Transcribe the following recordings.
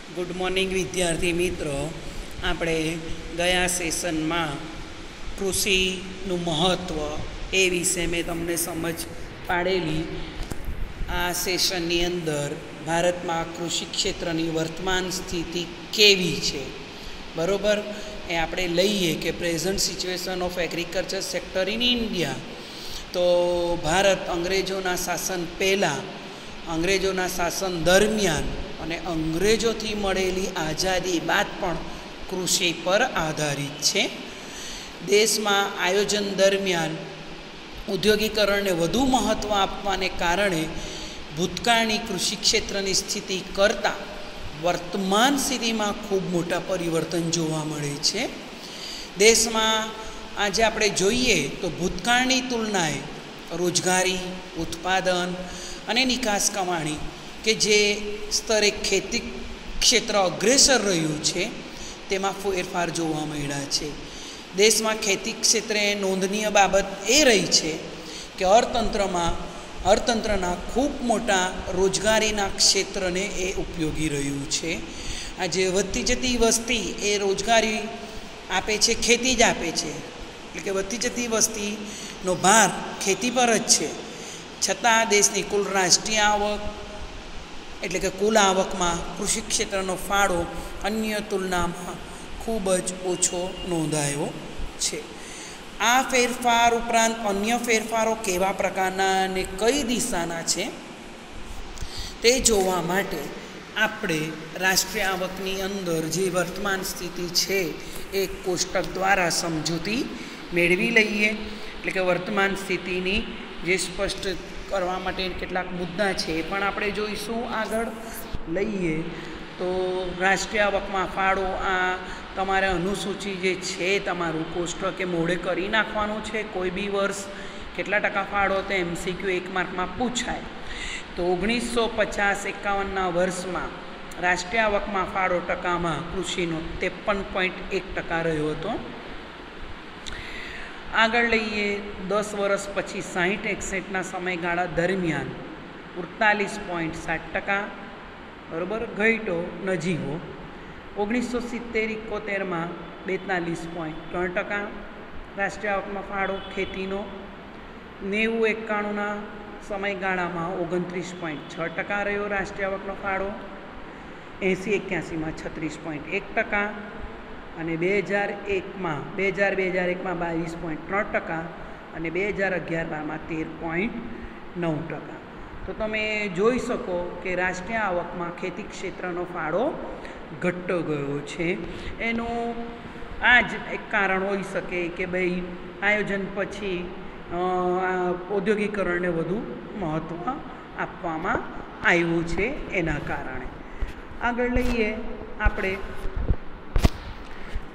Good morning વિદ્યાર્થી મિત્રો. આપણે ગયા સેશનમાં કૃષિનું મહત્ત્વ એ વિશે મેં તમને સમજ પાડેલી. આ સેશનની અંદર ભારતમાં કૃષિ ક્ષેત્રની વર્તમાન સ્થિતિ કેવી છે, બરાબર, એ આપણે લઈએ કે present situation of agriculture sector in India. તો ભારત અંગ્રેજોના શાસન પહેલાં, અંગ્રેજોના શાસન દરમિયાન અને અંગ્રેજોથી મળેલી આઝાદી બાદ પણ કૃષિ પર આધારિત છે. દેશમાં આયોજન દરમિયાન ઔદ્યોગિકરણને વધુ મહત્ત્વ આપવાને કારણે ભૂતકાળની કૃષિ ક્ષેત્રની સ્થિતિ કરતાં વર્તમાન સ્થિતિમાં ખૂબ મોટા પરિવર્તન જોવા મળે છે. દેશમાં આજે આપણે જોઈએ તો ભૂતકાળની તુલનાએ રોજગારી, ઉત્પાદન અને નિકાસ કમાણી કે જે સ્તરે ખેતી ક્ષેત્ર અગ્રેસર રહ્યું છે તેમાં ફેરફાર જોવા મળ્યા છે. દેશમાં ખેતી ક્ષેત્રે નોંધનીય બાબત એ રહી છે કે અર્થતંત્રના ખૂબ મોટા રોજગારીના ક્ષેત્રને એ ઉપયોગી રહ્યું છે. આજે વધતી જતી વસ્તી એ રોજગારી આપે છે, ખેતી જ આપે છે, એટલે કે વધતી જતી વસ્તીનો ભાર ખેતી પર જ છે. છતાં દેશની કુલ રાષ્ટ્રીય આવક એટલે કે કુલ આવકમાં કૃષિ ક્ષેત્રનો ફાળો અન્ય તુલનામાં ખૂબ જ ઓછો નોંધાયો છે. આ ફેરફાર ઉપરાંત અન્ય ફેરફારો કેવા પ્રકારના અને કઈ દિશાના છે તે જોવા માટે આપણે રાષ્ટ્રીય આવકની અંદર જે વર્તમાન સ્થિતિ છે એ કોષ્ટક દ્વારા સમજૂતી મેળવી લઈએ. એટલે કે વર્તમાન સ્થિતિની જે સ્પષ્ટ કરવા માટે કેટલાક મુદ્દા છે એ પણ આપણે જોઈશું. આગળ લઈએ તો રાષ્ટ્રીય આવકમાં ફાળો, આ તમારે અનુસૂચિ જે છે તમારું કોષ્ટક એ મોડે કરી નાખવાનું છે. કોઈ બી વર્ષ કેટલા ટકા ફાળો તો MCQ 1 માર્કમાં પૂછાય. તો 1950-51ના વર્ષમાં રાષ્ટ્રીય આવકમાં ફાળો ટકામાં કૃષિનો 53.1% રહ્યો હતો. આગળ લઈએ 10 વર્ષ પછી 60-61ના સમયગાળા દરમિયાન 48.7%, બરાબર, ઘટ્યો નજીવો. 1970-71માં 42.3% રાષ્ટ્રીય આવકમાં ફાળો ખેતીનો. 90-91ના સમયગાળામાં 29.6% રહ્યો રાષ્ટ્રીય આવકનો ફાળો. 80-81માં 36.1% અને 2001માં 22% અને 2011-12માં 13.9%. તો તમે જોઈ શકો કે રાષ્ટ્રીય આવકમાં ખેતી ક્ષેત્રનો ફાળો ઘટતો ગયો છે. એનું આ જ એક કારણ હોઈ શકે કે ભાઈ આયોજન પછી ઔદ્યોગિકરણને વધુ મહત્ત્વ આપવામાં આવ્યું છે એના કારણે. આગળ લઈએ આપણે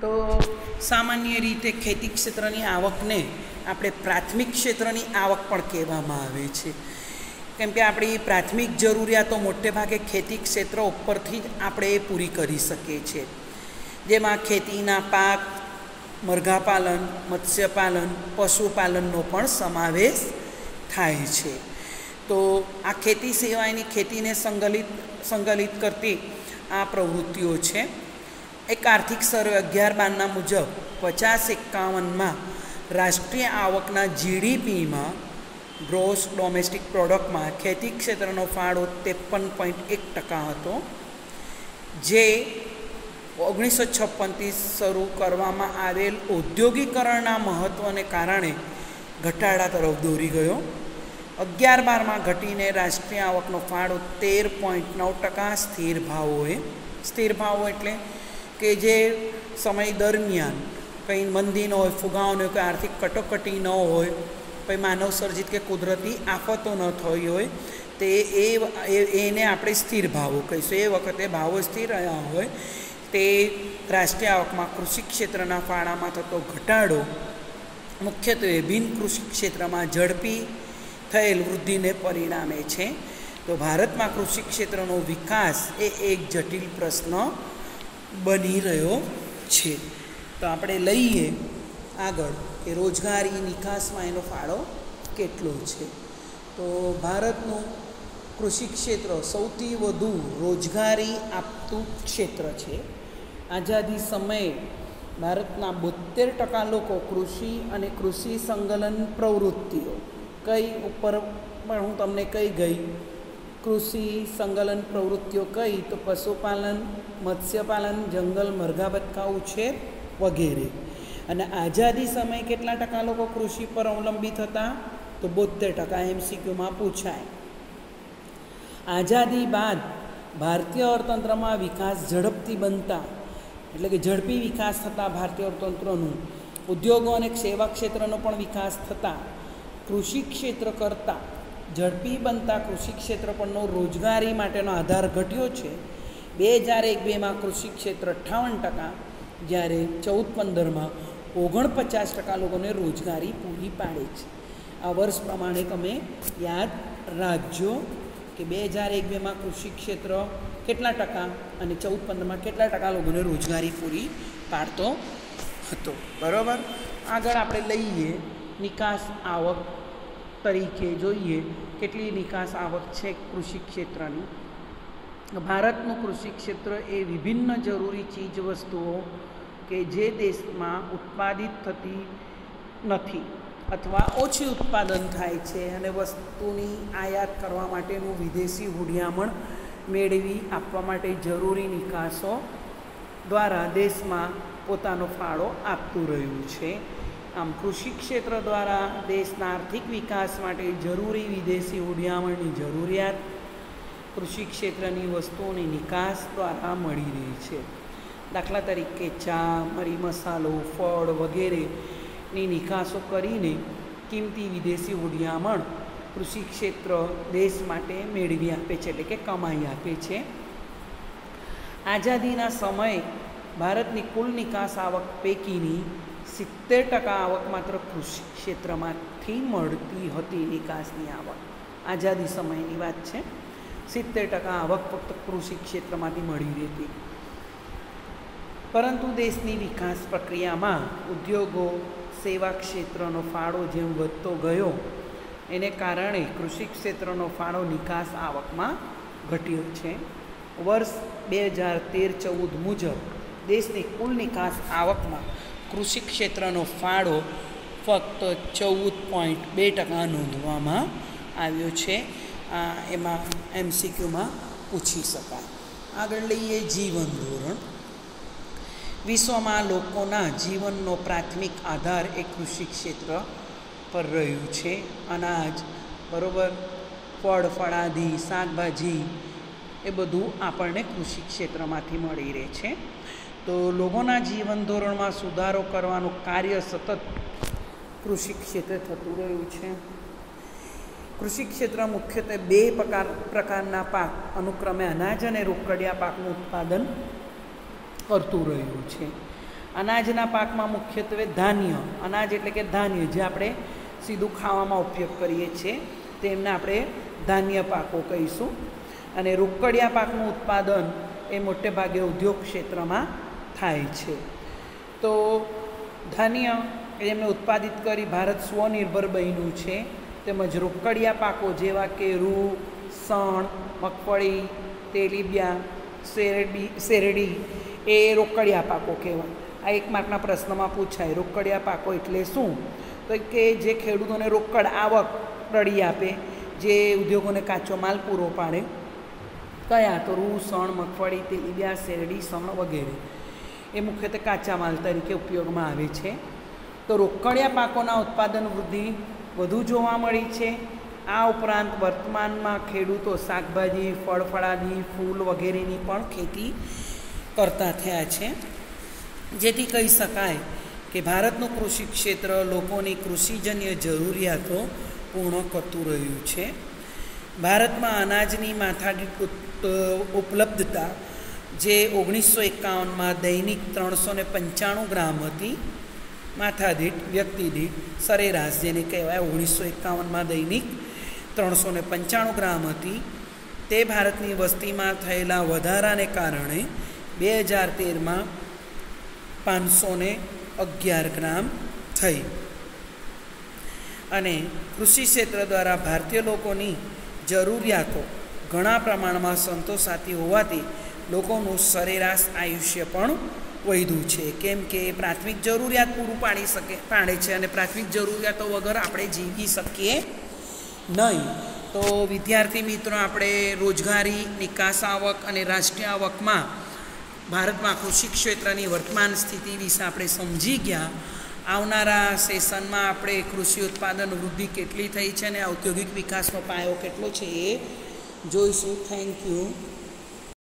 તો સામાન્ય રીતે ખેતી ક્ષેત્રની આવકને આપણે પ્રાથમિક ક્ષેત્રની આવક પણ કહેવામાં આવે છે. કેમ કે આપણી પ્રાથમિક જરૂરિયાતો મોટે ભાગે ખેતી ક્ષેત્ર ઉપરથી જ આપણે પૂરી કરી શકીએ છીએ. જેમાં ખેતીના પાક, મરઘાપાલન, મત્સ્યપાલન, પશુપાલનનો પણ સમાવેશ થાય છે. તો આ ખેતી સિવાયની ખેતીને સંકલિત કરતી આ પ્રવૃત્તિઓ છે. એક આર્થિક સર્વે 11-12ના મુજબ 50-51માં રાષ્ટ્રીય આવકના GDPમાં ગ્રોસ ડોમેસ્ટિક પ્રોડક્ટમાં ખેતી ક્ષેત્રનો ફાળો 53.1% હતો, જે 1956થી શરૂ કરવામાં આવેલ ઔદ્યોગિકરણના મહત્ત્વને કારણે ઘટાડા તરફ દોરી ગયો. 11-12માં ઘટીને રાષ્ટ્રીય આવકનો ફાળો 13.9% સ્થિર ભાવો એટલે કે જે સમય દરમિયાન કંઈ મંદી ન હોય, ફુગાવો ન હોય, કોઈ આર્થિક કટોકટી ન હોય, કંઈ માનવ સર્જિત કે કુદરતી આફતો ન થઈ હોય, તે એને આપણે સ્થિર ભાવો કહીશું. એ વખતે ભાવો સ્થિર રહ્યા હોય તે રાષ્ટ્રીય આવકમાં કૃષિ ક્ષેત્રના ફાળામાં થતો ઘટાડો મુખ્યત્વે બિન કૃષિ ક્ષેત્રમાં ઝડપી થયેલ વૃદ્ધિને પરિણામે છે. તો ભારતમાં કૃષિ ક્ષેત્રનો વિકાસ એ એક જટિલ પ્રશ્ન બની રહ્યો છે. તો આપણે લઈએ આગળ કે રોજગારી નિકાસમાં એનો ફાળો કેટલો છે. તો ભારતનું કૃષિ ક્ષેત્ર સૌથી વધુ રોજગારી આપતું ક્ષેત્ર છે. આઝાદી સમયે ભારતના 72% લોકો કૃષિ અને કૃષિ સંકલન પ્રવૃત્તિઓ કઈ ઉપર પણ હું તમને કહી ગઈ. કૃષિ સંકલન પ્રવૃત્તિઓ કઈ તો પશુપાલન, મત્સ્યપાલન, જંગલ, મરઘા બતકા ઉછેર વગેરે. અને આઝાદી સમયે કેટલા ટકા લોકો કૃષિ પર અવલંબિત હતા તો 72%. MCQમાં પૂછાય. આઝાદી બાદ ભારતીય અર્થતંત્રમાં વિકાસ ઝડપથી બનતા એટલે કે ઝડપી વિકાસ થતાં ભારતીય અર્થતંત્રનું ઉદ્યોગો અને સેવા ક્ષેત્રનો પણ વિકાસ થતાં કૃષિ ક્ષેત્ર કરતાં ઝડપી બનતા કૃષિ ક્ષેત્ર પરનો રોજગારી માટેનો આધાર ઘટ્યો છે. 2001-2માં કૃષિ ક્ષેત્ર 58%, જ્યારે 14-15માં 49% લોકોને રોજગારી પૂરી પાડે છે. આ વર્ષ પ્રમાણે તમે યાદ રાખજો કે 2001-2માં કૃષિ ક્ષેત્ર કેટલા ટકા અને 14-15માં કેટલા ટકા લોકોને રોજગારી પૂરી પાડતો હતો. બરાબર. આગળ આપણે લઈએ નિકાસ આવક તરીકે જોઈએ કેટલી નિકાસ આવક છે કૃષિ ક્ષેત્રની. ભારતનું કૃષિ ક્ષેત્ર એ વિભિન્ન જરૂરી ચીજ વસ્તુઓ કે જે દેશમાં ઉત્પાદિત થતી નથી અથવા ઓછી ઉત્પાદન થાય છે અને વસ્તુની આયાત કરવા માટેનું વિદેશી હુંડિયામણ મેળવી આપવા માટે જરૂરી નિકાસો દ્વારા દેશમાં પોતાનો ફાળો આપતું રહ્યું છે. આમ કૃષિ ક્ષેત્ર દ્વારા દેશના આર્થિક વિકાસ માટે જરૂરી વિદેશી હુંડિયામણની જરૂરિયાત કૃષિ ક્ષેત્રની વસ્તુઓની નિકાસ દ્વારા મળી રહી છે. દાખલા તરીકે ચા, મરી મસાલો, ફળ વગેરેની નિકાસો કરીને કિંમતી વિદેશી હુંડિયામણ કૃષિ ક્ષેત્ર દેશ માટે મેળવી આપે છે, એટલે કે કમાઈ આપે છે. આઝાદીના સમયે ભારતની કુલ નિકાસ આવક પૈકીની 70% આવક માત્ર કૃષિ ક્ષેત્રમાંથી મળતી હતી. નિકાસની આવક આઝાદી સમયની વાત છે. 70% આવક ફક્ત કૃષિ ક્ષેત્રમાંથી મળી રહેતી. પરંતુ દેશની વિકાસ પ્રક્રિયામાં ઉદ્યોગો, સેવા ક્ષેત્રનો ફાળો જેમ વધતો ગયો એને કારણે કૃષિ ક્ષેત્રનો ફાળો નિકાસ આવકમાં ઘટ્યો છે. વર્ષ 2013-14 મુજબ દેશની કુલ નિકાસ આવકમાં કૃષિ ક્ષેત્રનો ફાળો ફક્ત 14.2% નોંધવામાં આવ્યો છે. એમાં MCQમાં પૂછી શકાય. આગળ લઈએ જીવન ધોરણ. વિશ્વમાં લોકોના જીવનનો પ્રાથમિક આધાર એ કૃષિ ક્ષેત્ર પર રહ્યું છે. અનાજ, બરાબર, ફળ ફળાદી, શાકભાજી એ બધું આપણને કૃષિ ક્ષેત્રમાંથી મળી રહે છે. તો લોકોના જીવન ધોરણમાં સુધારો કરવાનું કાર્ય સતત કૃષિ ક્ષેત્રે થતું રહ્યું છે. કૃષિ ક્ષેત્ર મુખ્યત્વે 2 પ્રકારના પાક અનુક્રમે અનાજ અને રોકડિયા પાકનું ઉત્પાદન કરતું રહ્યું છે. અનાજના પાકમાં મુખ્યત્વે ધાન્ય, અનાજ એટલે કે ધાન્ય જે આપણે સીધું ખાવામાં ઉપયોગ કરીએ છીએ તેમને આપણે ધાન્ય પાકો કહીશું. અને રોકડિયા પાકનું ઉત્પાદન એ મોટે ભાગે ઉદ્યોગ ક્ષેત્રમાં થાય છે. તો ધાન્ય એમને ઉત્પાદિત કરી ભારત સ્વનિર્ભર બન્યું છે. તેમજ રોકડિયા પાકો જેવા કે રૂ, સણ, મગફળી, તેલીબિયાં, શેરડી એ રોકડિયા પાકો કહેવાય. આ 1 માર્કના પ્રશ્નમાં પૂછાય. રોકડિયા પાકો એટલે શું? તો કે જે ખેડૂતોને રોકડ આવક રળી આપે, જે ઉદ્યોગોને કાચો માલ પૂરો પાડે. કયા? તો રૂ, સણ, મગફળી, તેલીબિયાં, શેરડી, સણ વગેરે એ મુખ્યત્વે કાચા માલ તરીકે ઉપયોગમાં આવે છે. તો રોકડિયા પાકોના ઉત્પાદન વૃદ્ધિ વધુ જોવા મળી છે. આ ઉપરાંત વર્તમાનમાં ખેડૂતો શાકભાજી, ફળ ફળાદી, ફૂલ વગેરેની પણ ખેતી કરતા થયા છે. જેથી કહી શકાય કે ભારતનું કૃષિ ક્ષેત્ર લોકોની કૃષિજન્ય જરૂરિયાતો પૂર્ણ કરતું રહ્યું છે. ભારતમાં અનાજની માથાદીઠ ઉપલબ્ધતા જે 1951માં દૈનિક 395 ગ્રામ હતી, માથાદીઠ વ્યક્તિ દીઠ સરેરાશ જેને કહેવાય 1951માં દૈનિક 395 ગ્રામ હતી, તે ભારતની વસ્તીમાં થયેલા વધારાને કારણે 2013માં 511 ગ્રામ થઈ. અને કૃષિ ક્ષેત્ર દ્વારા ભારતીય લોકોની જરૂરિયાતો ઘણા પ્રમાણમાં સંતોષાતી હોવાથી લોકોનું સરેરાશ આયુષ્ય પણ વધ્યું છે, કેમ કે પ્રાથમિક જરૂરિયાત પૂરું પાડે છે અને પ્રાથમિક જરૂરિયાતો વગર આપણે જીવી શકીએ નહીં. તો વિદ્યાર્થી મિત્રો, આપણે રોજગારી, નિકાસ આવક અને રાષ્ટ્રીય આવકમાં ભારતમાં કૃષિ ક્ષેત્રની વર્તમાન સ્થિતિ વિશે આપણે સમજી ગયા. આવનારા સેશનમાં આપણે કૃષિ ઉત્પાદન વૃદ્ધિ કેટલી થઈ છે અને ઔદ્યોગિક વિકાસનો પાયો કેટલો છે એ જોઈશું. Thank you.